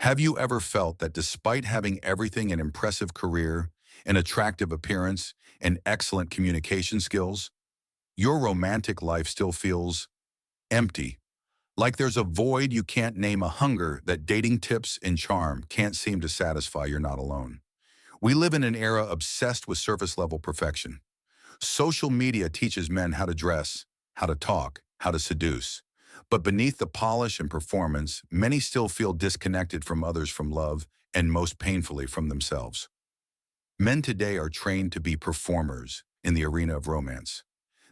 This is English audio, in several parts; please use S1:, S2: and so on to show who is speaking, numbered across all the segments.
S1: Have you ever felt that despite having everything an impressive career, an attractive appearance, and excellent communication skills, your romantic life still feels empty? Like there's a void you can't name, a hunger that dating tips and charm can't seem to satisfy. You're not alone. We live in an era obsessed with surface-level perfection. Social media teaches men how to dress, how to talk, how to seduce. But beneath the polish and performance, many still feel disconnected from others, from love, and most painfully from themselves. Men today are trained to be performers in the arena of romance.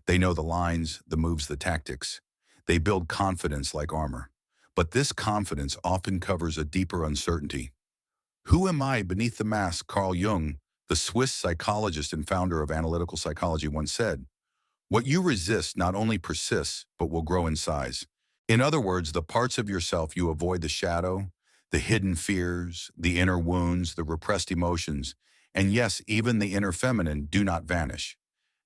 S1: They know the lines, the moves, the tactics. They build confidence like armor. But this confidence often covers a deeper uncertainty. Who am I beneath the mask? Carl Jung, the Swiss psychologist and founder of analytical psychology, once said, "What you resist not only persists, but will grow in size." In other words, the parts of yourself you avoid, the shadow, the hidden fears, the inner wounds, the repressed emotions, and yes, even the inner feminine, do not vanish.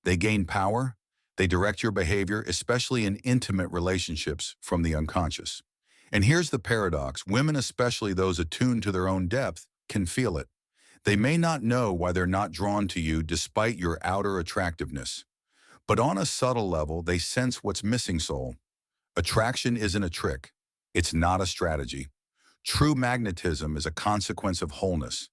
S1: They gain power. They direct your behavior, especially in intimate relationships, from the unconscious. And here's the paradox. Women, especially those attuned to their own depth, can feel it. They may not know why they're not drawn to you despite your outer attractiveness. But on a subtle level, they sense what's missing. Soul. Attraction isn't a trick. It's not a strategy. True magnetism is a consequence of wholeness.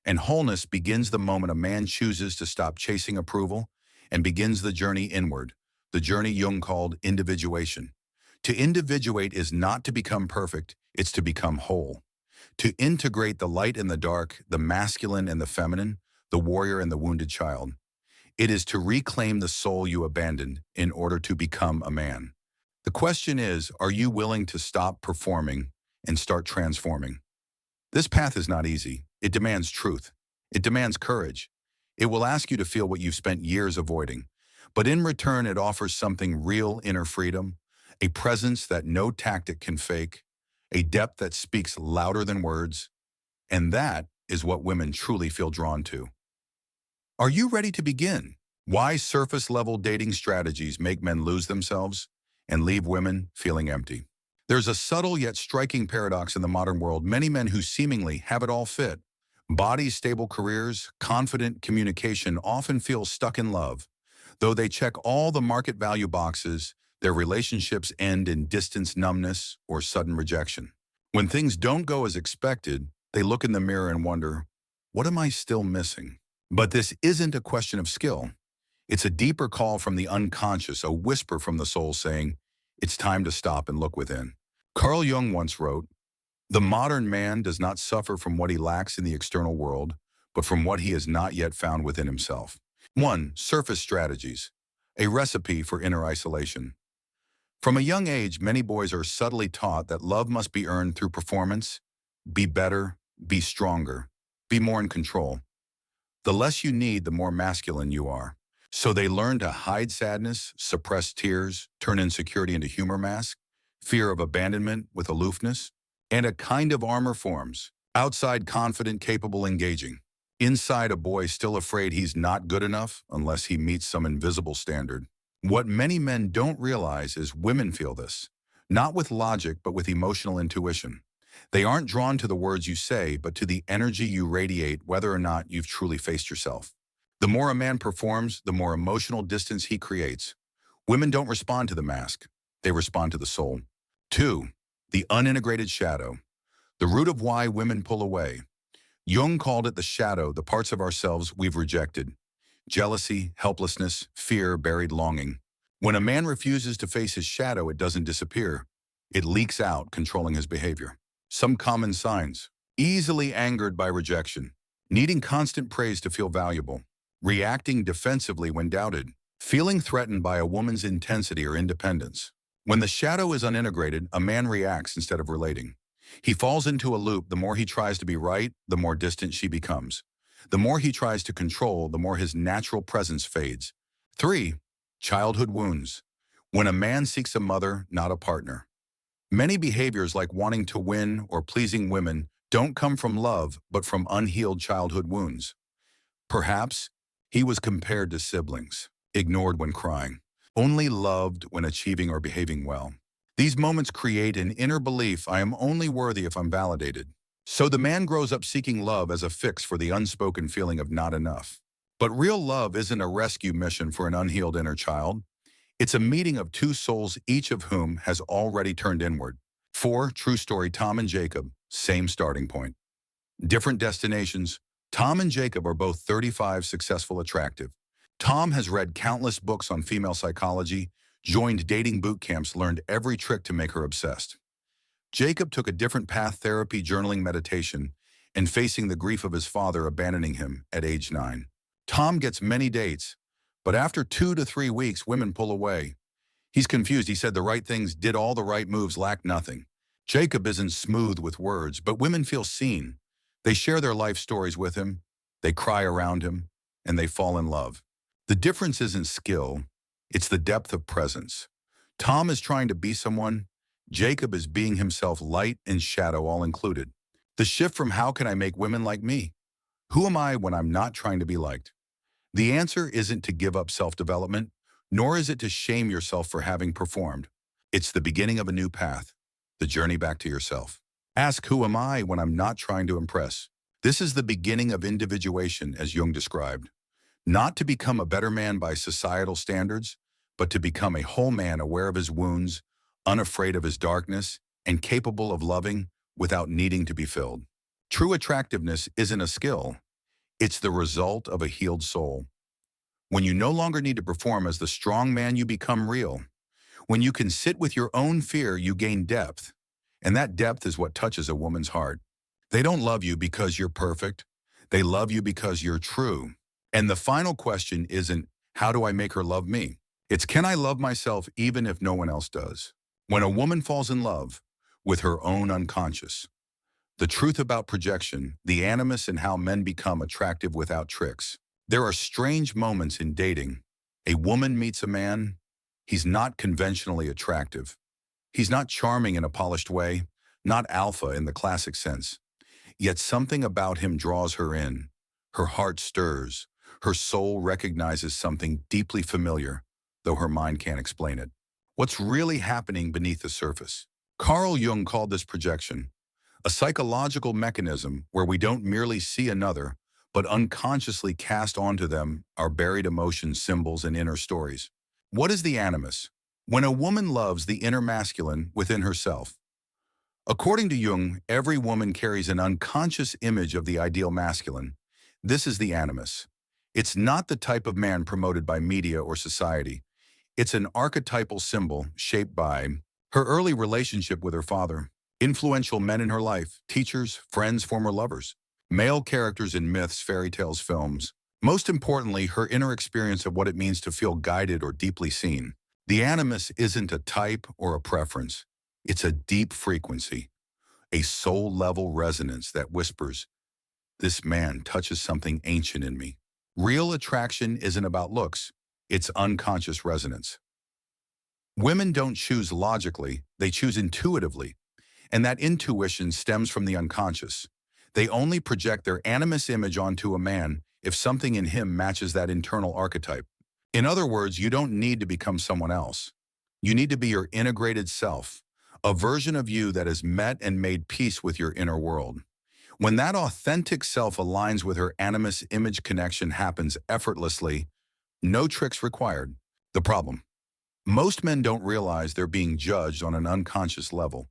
S1: And wholeness begins the moment a man chooses to stop chasing approval and begins the journey inward, the journey Jung called individuation. To individuate is not to become perfect, it's to become whole. To integrate the light and the dark, the masculine and the feminine, the warrior and the wounded child. It is to reclaim the soul you abandoned in order to become a man. The question is, are you willing to stop performing and start transforming? This path is not easy. It demands truth. It demands courage. It will ask you to feel what you've spent years avoiding. But in return, it offers something real: inner freedom, a presence that no tactic can fake, a depth that speaks louder than words. And that is what women truly feel drawn to. Are you ready to begin? Why surface-level dating strategies make men lose themselves and leave women feeling empty. There's a subtle yet striking paradox in the modern world. Many men who seemingly have it all fit, bodies, stable careers, confident communication, often feel stuck in love. Though they check all the market value boxes, their relationships end in distance, numbness, or sudden rejection. When things don't go as expected, they look in the mirror and wonder, what am I still missing? But this isn't a question of skill. It's a deeper call from the unconscious, a whisper from the soul saying, it's time to stop and look within. Carl Jung once wrote, "The modern man does not suffer from what he lacks in the external world, but from what he has not yet found within himself." 1. Surface strategies, a recipe for inner isolation. From a young age, many boys are subtly taught that love must be earned through performance, be better, be stronger, be more in control. The less you need, the more masculine you are. So they learn to hide sadness, suppress tears, turn insecurity into humor mask, fear of abandonment with aloofness, and a kind of armor forms. Outside confident, capable, engaging. Inside a boy still afraid he's not good enough unless he meets some invisible standard. What many men don't realize is women feel this, not with logic, but with emotional intuition. They aren't drawn to the words you say, but to the energy you radiate, whether or not you've truly faced yourself. The more a man performs, the more emotional distance he creates. Women don't respond to the mask. They respond to the soul. 2. The unintegrated shadow. The root of why women pull away. Jung called it the shadow, the parts of ourselves we've rejected. Jealousy, helplessness, fear, buried longing. When a man refuses to face his shadow, it doesn't disappear. It leaks out, controlling his behavior. Some common signs: easily angered by rejection, needing constant praise to feel valuable, reacting defensively when doubted, feeling threatened by a woman's intensity or independence. When the shadow is unintegrated, a man reacts instead of relating. He falls into a loop. The more he tries to be right, the more distant she becomes. The more he tries to control, the more his natural presence fades. 3. Childhood wounds. When a man seeks a mother, not a partner. Many behaviors like wanting to win or pleasing women don't come from love, but from unhealed childhood wounds. Perhaps he was compared to siblings, ignored when crying, only loved when achieving or behaving well. These moments create an inner belief: I am only worthy if I'm validated. So the man grows up seeking love as a fix for the unspoken feeling of not enough. But real love isn't a rescue mission for an unhealed inner child. It's a meeting of two souls, each of whom has already turned inward. 4. True story. Tom and Jacob, same starting point. Different destinations. Tom and Jacob are both 35, successful, attractive. Tom has read countless books on female psychology, joined dating boot camps, learned every trick to make her obsessed. Jacob took a different path: therapy, journaling, meditation, and facing the grief of his father abandoning him at age 9. Tom gets many dates, but after 2 to 3 weeks, women pull away. He's confused. He said the right things, did all the right moves, lacked nothing. Jacob isn't smooth with words, but women feel seen. They share their life stories with him, they cry around him, and they fall in love. The difference isn't skill, it's the depth of presence. Tom is trying to be someone, Jacob is being himself, light and shadow all included. The shift from how can I make women like me? Who am I when I'm not trying to be liked? The answer isn't to give up self-development, nor is it to shame yourself for having performed. It's the beginning of a new path, the journey back to yourself. Ask, who am I when I'm not trying to impress? This is the beginning of individuation, as Jung described. Not to become a better man by societal standards, but to become a whole man, aware of his wounds, unafraid of his darkness, and capable of loving without needing to be filled. True attractiveness isn't a skill. It's the result of a healed soul. When you no longer need to perform as the strong man, you become real. When you can sit with your own fear, you gain depth. And that depth is what touches a woman's heart. They don't love you because you're perfect. They love you because you're true. And the final question isn't, how do I make her love me? It's, can I love myself even if no one else does? When a woman falls in love with her own unconscious, the truth about projection, the animus, and how men become attractive without tricks. There are strange moments in dating. A woman meets a man. He's not conventionally attractive. He's not charming in a polished way, not alpha in the classic sense. Yet something about him draws her in. Her heart stirs. Her soul recognizes something deeply familiar, though her mind can't explain it. What's really happening beneath the surface? Carl Jung called this projection, a psychological mechanism where we don't merely see another, but unconsciously cast onto them our buried emotions, symbols, and inner stories. What is the animus? When a woman loves the inner masculine within herself. According to Jung, every woman carries an unconscious image of the ideal masculine. This is the animus. It's not the type of man promoted by media or society. It's an archetypal symbol shaped by her early relationship with her father, influential men in her life, teachers, friends, former lovers, male characters in myths, fairy tales, films. Most importantly, her inner experience of what it means to feel guided or deeply seen. The animus isn't a type or a preference. It's a deep frequency, a soul-level resonance that whispers, this man touches something ancient in me. Real attraction isn't about looks. It's unconscious resonance. Women don't choose logically, they choose intuitively. And that intuition stems from the unconscious. They only project their animus image onto a man if something in him matches that internal archetype. In other words, you don't need to become someone else. You need to be your integrated self, a version of you that has met and made peace with your inner world. When that authentic self aligns with her animus, image connection happens effortlessly, no tricks required. The problem: most men don't realize they're being judged on an unconscious level.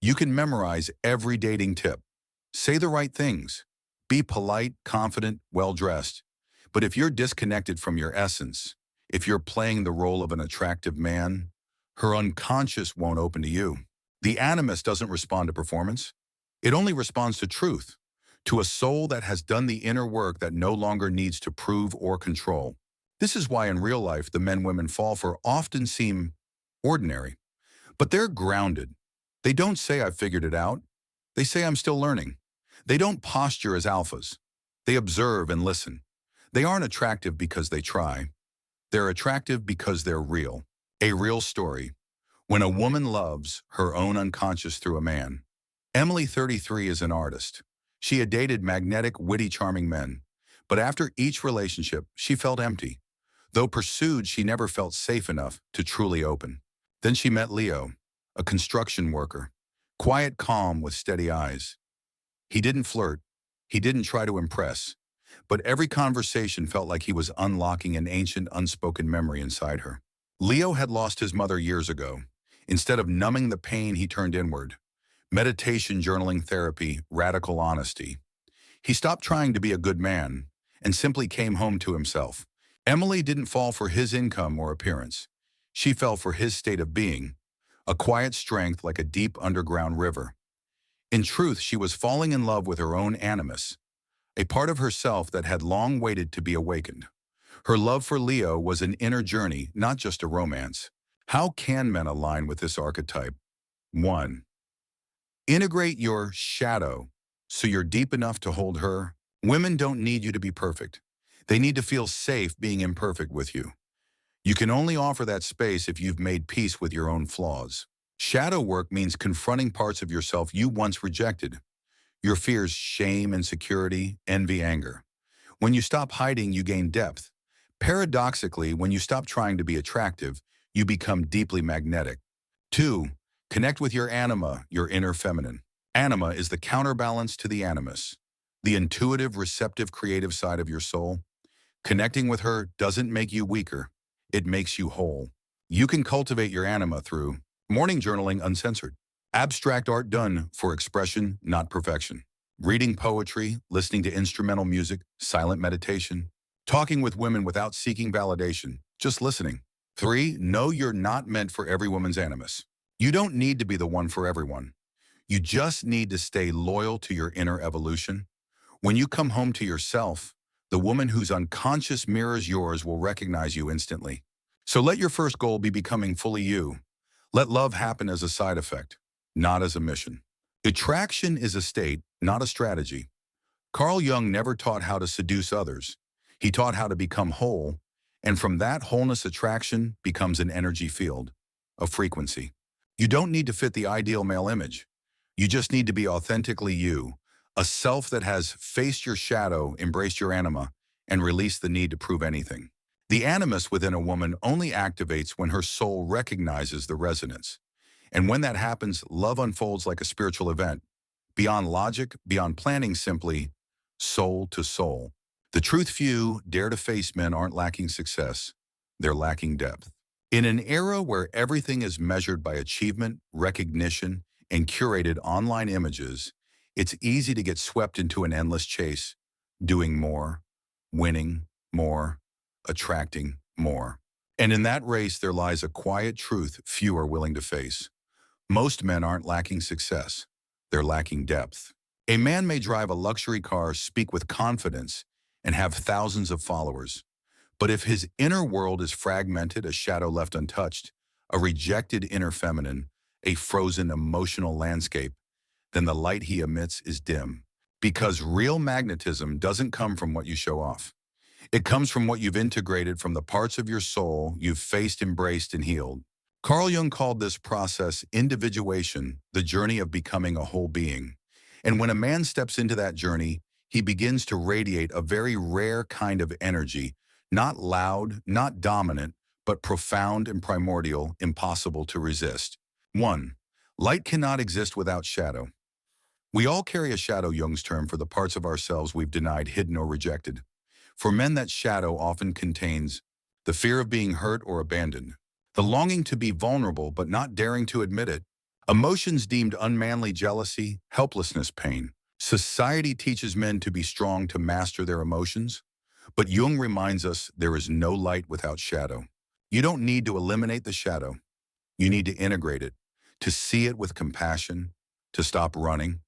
S1: You can memorize every dating tip, say the right things, be polite, confident, well-dressed. But if you're disconnected from your essence, if you're playing the role of an attractive man, her unconscious won't open to you. The animus doesn't respond to performance. It only responds to truth, to a soul that has done the inner work that no longer needs to prove or control. This is why in real life the men women fall for often seem ordinary, but they're grounded. They don't say, I've figured it out. They say, I'm still learning. They don't posture as alphas. They observe and listen. They aren't attractive because they try. They're attractive because they're real. A real story. When a woman loves her own unconscious through a man. Emily, 33, is an artist. She had dated magnetic, witty, charming men. But after each relationship, she felt empty. Though pursued, she never felt safe enough to truly open. Then she met Leo, a construction worker. Quiet, calm, with steady eyes. He didn't flirt. He didn't try to impress. But every conversation felt like he was unlocking an ancient, unspoken memory inside her. Leo had lost his mother years ago. Instead of numbing the pain, he turned inward. Meditation, journaling, therapy, radical honesty. He stopped trying to be a good man and simply came home to himself. Emily didn't fall for his income or appearance. She fell for his state of being, a quiet strength like a deep underground river. In truth, she was falling in love with her own animus, a part of herself that had long waited to be awakened. Her love for Leo was an inner journey, not just a romance. How can men align with this archetype? 1. Integrate your shadow so you're deep enough to hold her. Women don't need you to be perfect. They need to feel safe being imperfect with you. You can only offer that space if you've made peace with your own flaws. Shadow work means confronting parts of yourself you once rejected. Your fears, shame, insecurity, envy, anger. When you stop hiding, you gain depth. Paradoxically, when you stop trying to be attractive, you become deeply magnetic. 2. Connect with your anima, your inner feminine. Anima is the counterbalance to the animus, the intuitive, receptive, creative side of your soul. Connecting with her doesn't make you weaker. It makes you whole. You can cultivate your anima through morning journaling uncensored, abstract art done for expression, not perfection, reading poetry, listening to instrumental music, silent meditation, talking with women without seeking validation, just listening. 3. Know you're not meant for every woman's animus. You don't need to be the one for everyone. You just need to stay loyal to your inner evolution. When you come home to yourself, the woman whose unconscious mirrors yours will recognize you instantly. So let your first goal be becoming fully you. Let love happen as a side effect, not as a mission. Attraction is a state, not a strategy. Carl Jung never taught how to seduce others. He taught how to become whole, and from that wholeness, attraction becomes an energy field, a frequency. You don't need to fit the ideal male image. You just need to be authentically you, a self that has faced your shadow, embraced your anima, and released the need to prove anything. The animus within a woman only activates when her soul recognizes the resonance. And when that happens, love unfolds like a spiritual event, beyond logic, beyond planning, simply soul to soul. The truth few dare to face men aren't lacking success, they're lacking depth. In an era where everything is measured by achievement, recognition, and curated online images, it's easy to get swept into an endless chase, doing more, winning more, attracting more. And in that race, there lies a quiet truth few are willing to face. Most men aren't lacking success, they're lacking depth. A man may drive a luxury car, speak with confidence, and have thousands of followers. But if his inner world is fragmented, a shadow left untouched, a rejected inner feminine, a frozen emotional landscape, then the light he emits is dim. Because real magnetism doesn't come from what you show off. It comes from what you've integrated, from the parts of your soul you've faced, embraced, and healed. Carl Jung called this process individuation, the journey of becoming a whole being. And when a man steps into that journey, he begins to radiate a very rare kind of energy, not loud, not dominant, but profound and primordial, impossible to resist. 1. Light cannot exist without shadow. We all carry a shadow, Jung's term for the parts of ourselves we've denied, hidden, or rejected. For men, that shadow often contains the fear of being hurt or abandoned, the longing to be vulnerable but not daring to admit it, emotions deemed unmanly, jealousy, helplessness, pain. Society teaches men to be strong, to master their emotions, but Jung reminds us there is no light without shadow. You don't need to eliminate the shadow. You need to integrate it, to see it with compassion, to stop running.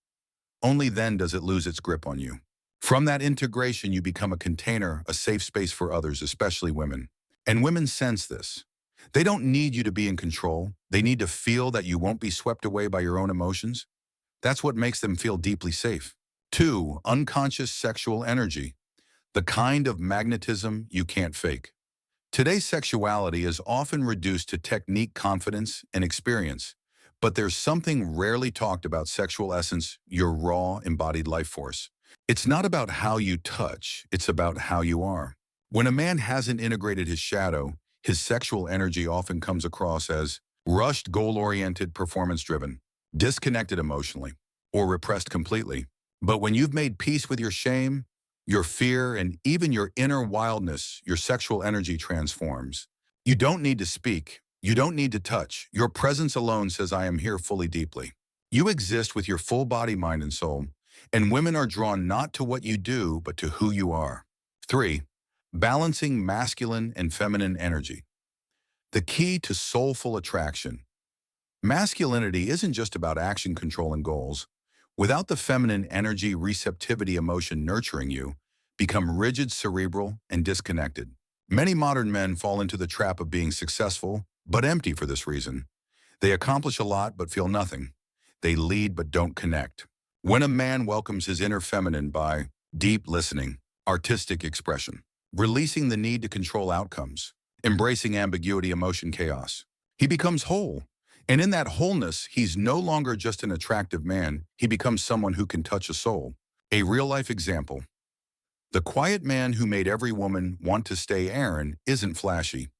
S1: Only then does it lose its grip on you. From that integration, you become a container, a safe space for others, especially women. And women sense this. They don't need you to be in control. They need to feel that you won't be swept away by your own emotions. That's what makes them feel deeply safe. 2. Unconscious sexual energy, the kind of magnetism you can't fake. Today's sexuality is often reduced to technique, confidence, and experience. But there's something rarely talked about: sexual essence, your raw, embodied life force. It's not about how you touch, it's about how you are. When a man hasn't integrated his shadow, his sexual energy often comes across as rushed, goal-oriented, performance-driven, disconnected emotionally, or repressed completely. But when you've made peace with your shame, your fear, and even your inner wildness, your sexual energy transforms. You don't need to speak. You don't need to touch. Your presence alone says, I am here fully deeply. You exist with your full body, mind, and soul, and women are drawn not to what you do, but to who you are. 3. Balancing masculine and feminine energy. The key to soulful attraction. Masculinity isn't just about action, control, and goals. Without the feminine energy, receptivity, emotion nurturing you, become rigid, cerebral, and disconnected. Many modern men fall into the trap of being successful, but empty for this reason. They accomplish a lot, but feel nothing. They lead, but don't connect. When a man welcomes his inner feminine by deep listening, artistic expression, releasing the need to control outcomes, embracing ambiguity, emotion, chaos, he becomes whole. And in that wholeness, he's no longer just an attractive man. He becomes someone who can touch a soul. A real-life example. The quiet man who made every woman want to stay Aaron isn't flashy.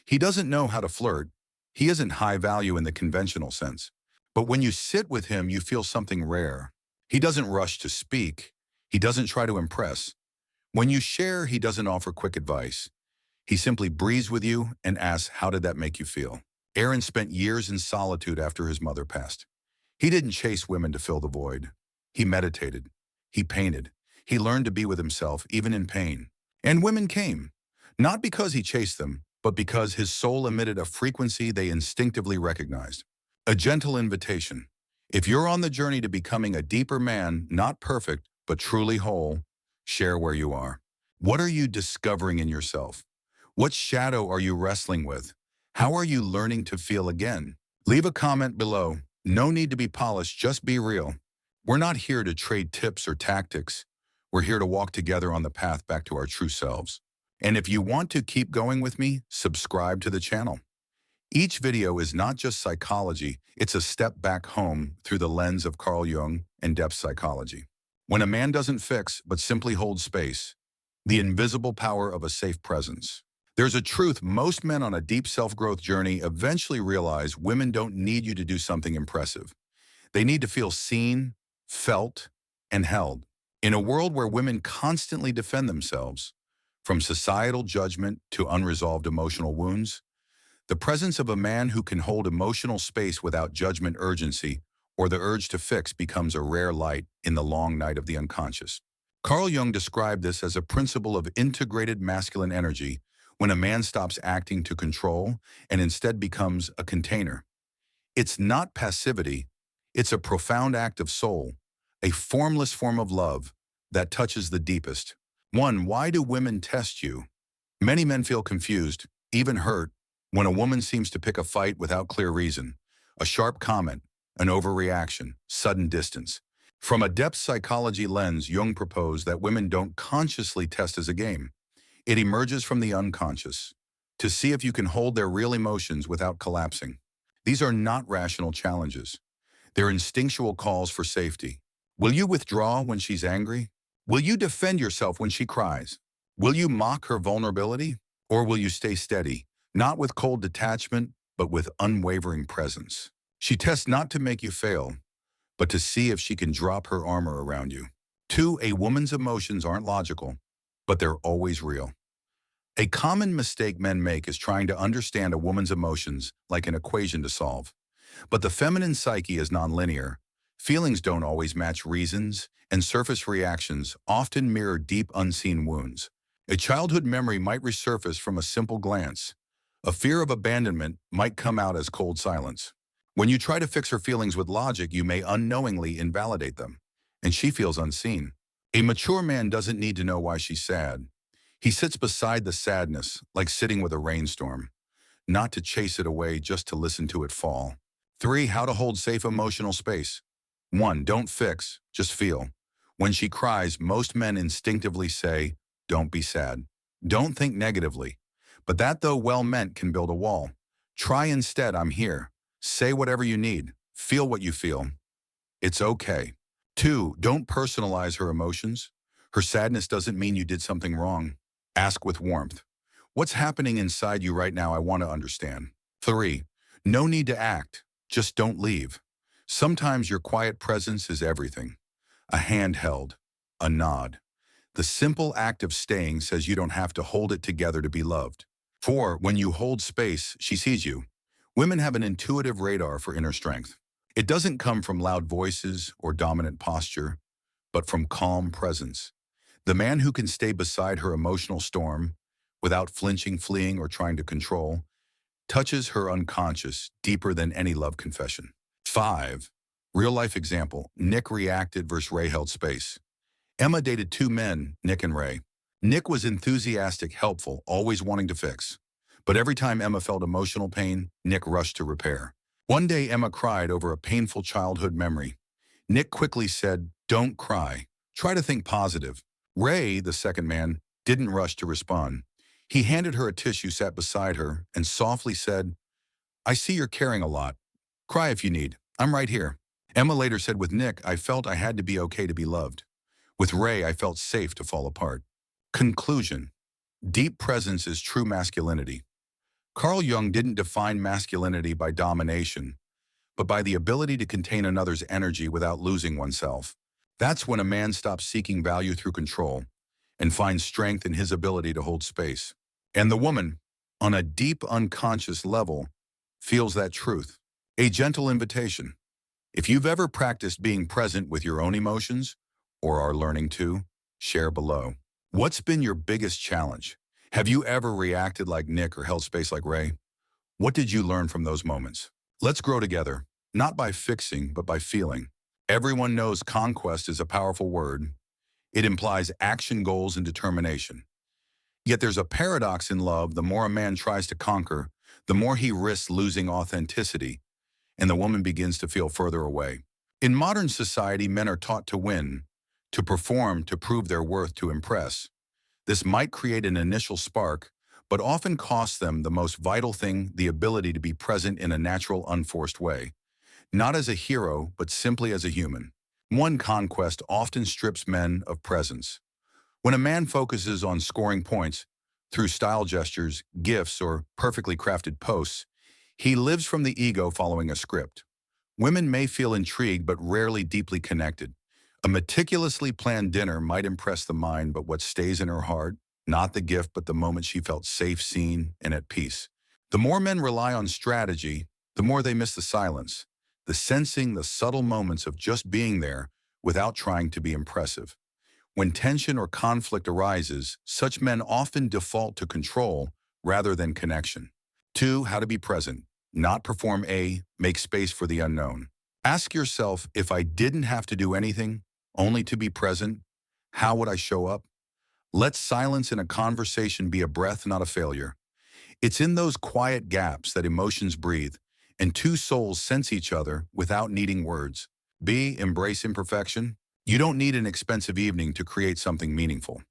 S1: He doesn't know how to flirt. He isn't high value in the conventional sense. But when you sit with him, you feel something rare. He doesn't rush to speak. He doesn't try to impress. When you share, he doesn't offer quick advice. He simply breathes with you and asks, how did that make you feel? Aaron spent years in solitude after his mother passed. He didn't chase women to fill the void. He meditated. He painted. He learned to be with himself, even in pain. And women came, not because he chased them, but because his soul emitted a frequency they instinctively recognized. A gentle invitation. If you're on the journey to becoming a deeper man, not perfect, but truly whole, share where you are. What are you discovering in yourself? What shadow are you wrestling with? How are you learning to feel again? Leave a comment below. No need to be polished, just be real. We're not here to trade tips or tactics. We're here to walk together on the path back to our true selves. And if you want to keep going with me, subscribe to the channel. Each video is not just psychology, it's a step back home through the lens of Carl Jung and depth psychology. When a man doesn't fix, but simply holds space, the invisible power of a safe presence. There's a truth most men on a deep self-growth journey eventually realize: women don't need you to do something impressive. They need to feel seen, felt, and held. In a world where women constantly defend themselves, from societal judgment to unresolved emotional wounds, the presence of a man who can hold emotional space without judgment, urgency, or the urge to fix becomes a rare light in the long night of the unconscious. Carl Jung described this as a principle of integrated masculine energy, when a man stops acting to control and instead becomes a container. It's not passivity, it's a profound act of soul, a formless form of love that touches the deepest. 1. Why do women test you? Many men feel confused, even hurt, when a woman seems to pick a fight without clear reason. A sharp comment, an overreaction, sudden distance. From a depth psychology lens, Jung proposed that women don't consciously test as a game. It emerges from the unconscious, to see if you can hold their real emotions without collapsing. These are not rational challenges. They're instinctual calls for safety. Will you withdraw when she's angry? Will you defend yourself when she cries? Will you mock her vulnerability? Or will you stay steady, not with cold detachment, but with unwavering presence? She tests not to make you fail, but to see if she can drop her armor around you. 2. A woman's emotions aren't logical, but they're always real. A common mistake men make is trying to understand a woman's emotions like an equation to solve. But the feminine psyche is nonlinear. Feelings don't always match reasons, and surface reactions often mirror deep unseen wounds. A childhood memory might resurface from a simple glance. A fear of abandonment might come out as cold silence. When you try to fix her feelings with logic, you may unknowingly invalidate them, and she feels unseen. A mature man doesn't need to know why she's sad. He sits beside the sadness, like sitting with a rainstorm, not to chase it away, just to listen to it fall. 3. How to hold safe emotional space. 1. Don't fix, just feel. When she cries, most men instinctively say, don't be sad. Don't think negatively. But that, though well-meant, can build a wall. Try instead, I'm here. Say whatever you need. Feel what you feel. It's okay. 2. Don't personalize her emotions. Her sadness doesn't mean you did something wrong. Ask with warmth. What's happening inside you right now? I want to understand. 3. No need to act. Just don't leave. Sometimes your quiet presence is everything. a hand held, a nod. The simple act of staying says you don't have to hold it together to be loved. 4. When you hold space, she sees you. Women have an intuitive radar for inner strength. It doesn't come from loud voices or dominant posture, but from calm presence. The man who can stay beside her emotional storm without flinching, fleeing, or trying to control touches her unconscious deeper than any love confession. 5. Real-life example, Nick reacted versus Ray held space. Emma dated two men, Nick and Ray. Nick was enthusiastic, helpful, always wanting to fix. But every time Emma felt emotional pain, Nick rushed to repair. One day, Emma cried over a painful childhood memory. Nick quickly said, "Don't cry. Try to think positive." Ray, the second man, didn't rush to respond. He handed her a tissue, sat beside her, and softly said, "I see you're carrying a lot. Cry if you need. I'm right here." Emma later said, "With Nick, I felt I had to be okay to be loved. With Ray, I felt safe to fall apart." Conclusion. Deep presence is true masculinity. Carl Jung didn't define masculinity by domination, but by the ability to contain another's energy without losing oneself. That's when a man stops seeking value through control and finds strength in his ability to hold space. And the woman, on a deep unconscious level, feels that truth. A gentle invitation. If you've ever practiced being present with your own emotions, or are learning to, share below. What's been your biggest challenge? Have you ever reacted like Nick or held space like Ray? What did you learn from those moments? Let's grow together, not by fixing, but by feeling. Everyone knows conquest is a powerful word. It implies action, goals, and determination. Yet there's a paradox in love. The more a man tries to conquer, the more he risks losing authenticity, and the woman begins to feel further away. In modern society, men are taught to win, to perform, to prove their worth, to impress. This might create an initial spark, but often costs them the most vital thing, the ability to be present in a natural, unforced way. Not as a hero, but simply as a human. One, conquest often strips men of presence. When a man focuses on scoring points through style gestures, gifts, or perfectly crafted posts, he lives from the ego following a script. Women may feel intrigued but rarely deeply connected. A meticulously planned dinner might impress the mind, but what stays in her heart, not the gift, but the moment she felt safe, seen, and at peace. The more men rely on strategy, the more they miss the silence, the sensing, the subtle moments of just being there without trying to be impressive. When tension or conflict arises, such men often default to control rather than connection. 2. How to be present. Not perform. Make space for the unknown. Ask yourself, if I didn't have to do anything, only to be present, how would I show up? Let silence in a conversation be a breath, not a failure. It's in those quiet gaps that emotions breathe, and two souls sense each other without needing words. B. Embrace imperfection. You don't need an expensive evening to create something meaningful.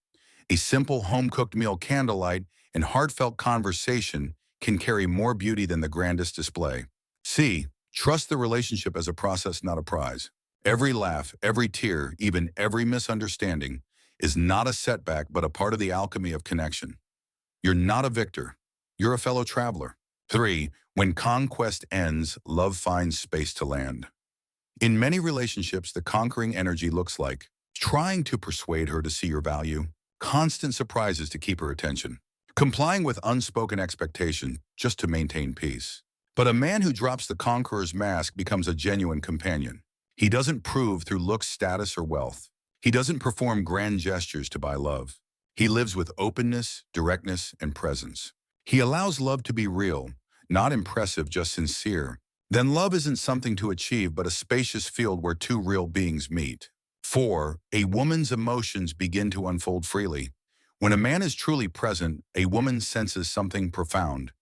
S1: A simple home-cooked meal, candlelight, and heartfelt conversation can carry more beauty than the grandest display. C. Trust the relationship as a process, not a prize. Every laugh, every tear, even every misunderstanding is not a setback, but a part of the alchemy of connection. You're not a victor. You're a fellow traveler. 3. When conquest ends, love finds space to land. In many relationships, the conquering energy looks like trying to persuade her to see your value, constant surprises to keep her attention, complying with unspoken expectation just to maintain peace. But a man who drops the conqueror's mask becomes a genuine companion. He doesn't prove through looks, status, or wealth. He doesn't perform grand gestures to buy love. He lives with openness, directness, and presence. He allows love to be real, not impressive, just sincere. Then love isn't something to achieve, but a spacious field where two real beings meet. 4. A woman's emotions begin to unfold freely. When a man is truly present, a woman senses something profound.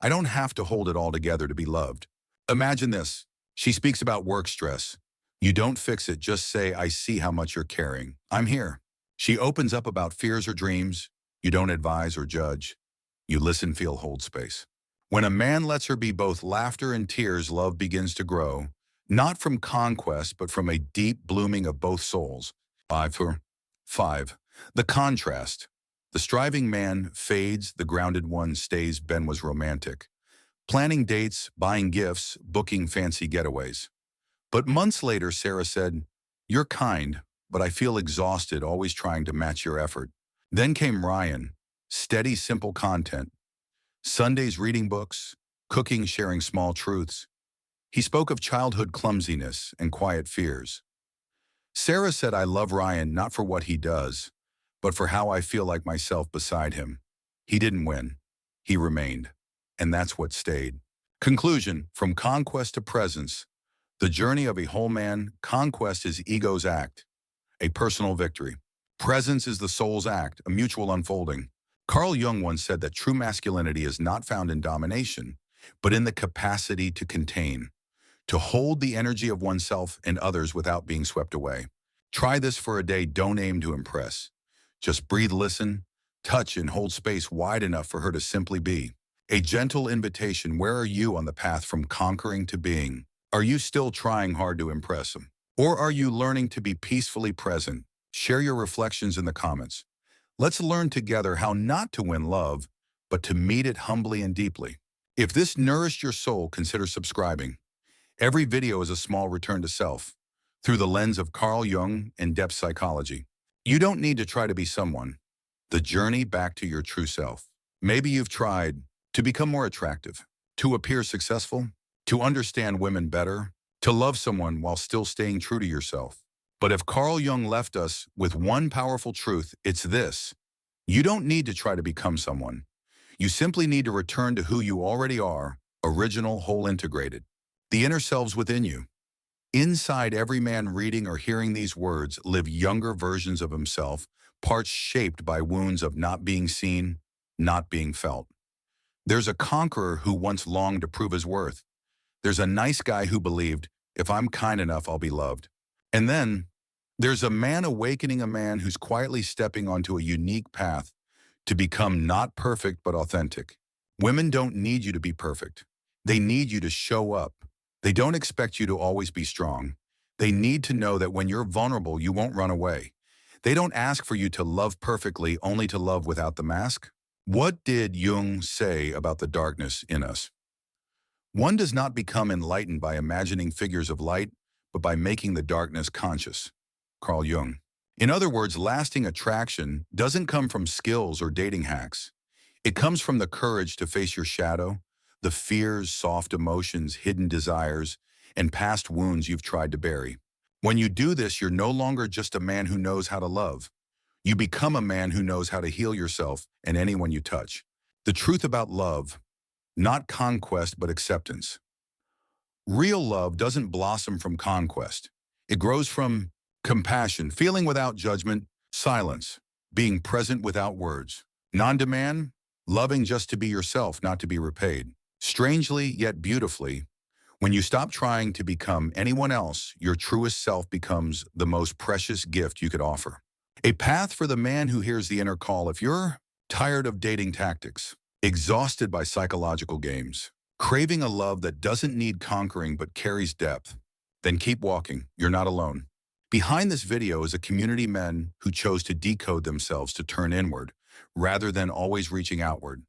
S1: I don't have to hold it all together to be loved. Imagine this. She speaks about work stress. You don't fix it, just say, "I see how much you're carrying. I'm here." She opens up about fears or dreams. You don't advise or judge. You listen, feel, hold space. When a man lets her be both laughter and tears, love begins to grow, not from conquest, but from a deep blooming of both souls. 5. The contrast. The striving man fades, the grounded one stays. Ben was romantic, planning dates, buying gifts, booking fancy getaways. But months later, Sarah said, "You're kind, but I feel exhausted always trying to match your effort. Then came Ryan, steady, simple content. Sundays reading books, cooking, sharing small truths. He spoke of childhood clumsiness and quiet fears. Sarah said, I love Ryan not for what he does, but for how I feel like myself beside him. He didn't win. He remained. And that's what stayed. Conclusion, from conquest to presence. The journey of a whole man, conquest is ego's act, a personal victory. Presence is the soul's act, a mutual unfolding. Carl Jung once said that true masculinity is not found in domination, but in the capacity to contain, to hold the energy of oneself and others without being swept away. Try this for a day. Don't aim to impress. Just breathe, listen, touch, and hold space wide enough for her to simply be. A gentle invitation. Where are you on the path from conquering to being? Are you still trying hard to impress him? Or are you learning to be peacefully present? Share your reflections in the comments. Let's learn together how not to win love, but to meet it humbly and deeply. If this nourished your soul, consider subscribing. Every video is a small return to self, through the lens of Carl Jung and depth psychology. You don't need to try to be someone. The journey back to your true self. Maybe you've tried to become more attractive, to appear successful, to understand women better, to love someone while still staying true to yourself. But if Carl Jung left us with one powerful truth, it's this. You don't need to try to become someone. You simply need to return to who you already are, original, whole, integrated. The inner selves within you. Inside every man reading or hearing these words live younger versions of himself, parts shaped by wounds of not being seen, not being felt. There's a conqueror who once longed to prove his worth. There's a nice guy who believed, if I'm kind enough, I'll be loved. And then, there's a man awakening, a man who's quietly stepping onto a unique path to become not perfect but authentic. Women don't need you to be perfect. They need you to show up. They don't expect you to always be strong. They need to know that when you're vulnerable, you won't run away. They don't ask for you to love perfectly, only to love without the mask. What did Jung say about the darkness in us? One does not become enlightened by imagining figures of light, but by making the darkness conscious. Carl Jung. In other words, lasting attraction doesn't come from skills or dating hacks. It comes from the courage to face your shadow, the fears, soft emotions, hidden desires, and past wounds you've tried to bury. When you do this, you're no longer just a man who knows how to love. You become a man who knows how to heal yourself and anyone you touch. The truth about love, not conquest but acceptance. Real love doesn't blossom from conquest. It grows from compassion, feeling without judgment, silence, being present without words. Non-demand, loving just to be yourself, not to be repaid. Strangely yet beautifully, when you stop trying to become anyone else, your truest self becomes the most precious gift you could offer. A path for the man who hears the inner call. If you're tired of dating tactics, exhausted by psychological games, craving a love that doesn't need conquering but carries depth, then keep walking. You're not alone. Behind this video is a community of men who chose to decode themselves to turn inward, rather than always reaching outward.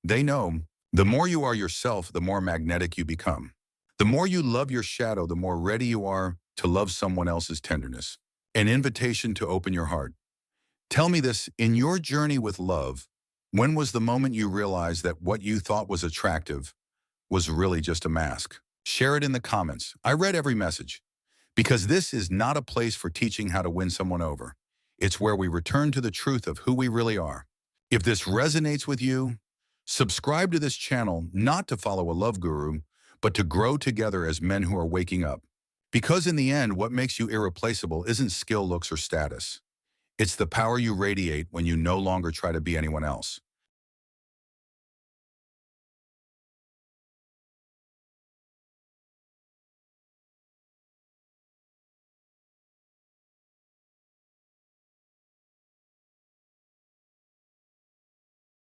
S1: They know the more you are yourself, the more magnetic you become. The more you love your shadow, the more ready you are to love someone else's tenderness. An invitation to open your heart. Tell me this, in your journey with love, when was the moment you realized that what you thought was attractive was really just a mask? Share it in the comments. I read every message. Because this is not a place for teaching how to win someone over. It's where we return to the truth of who we really are. If this resonates with you, subscribe to this channel not to follow a love guru, but to grow together as men who are waking up. Because in the end, what makes you irreplaceable isn't skill, looks, or status. It's the power you radiate when you no longer try to be anyone else.